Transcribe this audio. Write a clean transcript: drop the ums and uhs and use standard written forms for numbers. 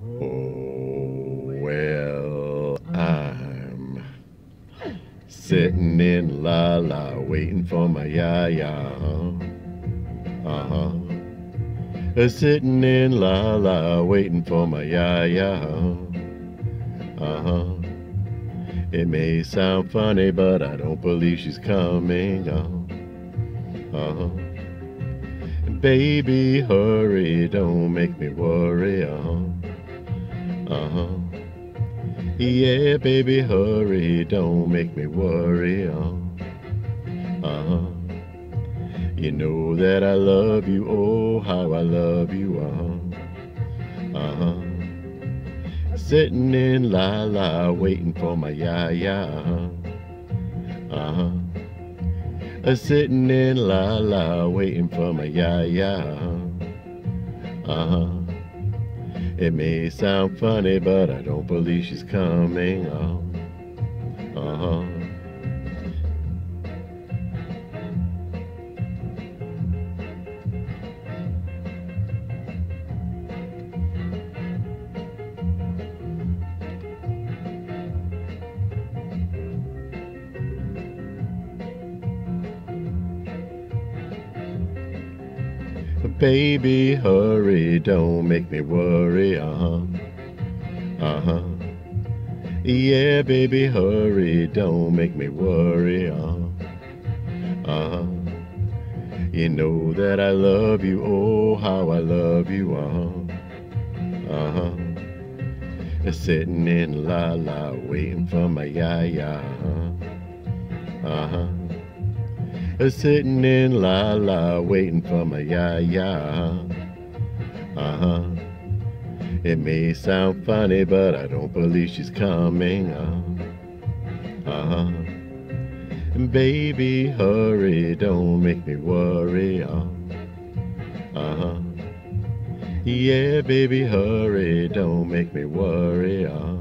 Oh, well, I'm sitting in La La waiting for my ya-ya. Uh-huh. Sitting in La La waiting for my ya-ya. Uh-huh. It may sound funny, but I don't believe she's coming. Uh-huh. Baby, hurry, don't make me worry. Uh-huh. Yeah, baby, hurry, don't make me worry. Uh-huh. You know that I love you, oh, how I love you. Uh-huh. Sitting in La La, waiting for my ya-ya. Uh-huh. Sitting in La La, waiting for my ya-ya. Uh-huh. It may sound funny, but I don't believe she's coming. Uh-huh. Baby, hurry, don't make me worry. Uh-huh. Yeah, baby, hurry, don't make me worry. Uh-huh. You know that I love you, oh, how I love you. Uh-huh. Sitting in La La, waiting for my ya-ya. Uh-huh. Sitting in La La, waiting for my ya-ya. Uh-huh. It may sound funny, but I don't believe she's coming. Uh-huh. Baby, hurry, don't make me worry. Uh-huh. Yeah, baby, hurry, don't make me worry. Uh-huh.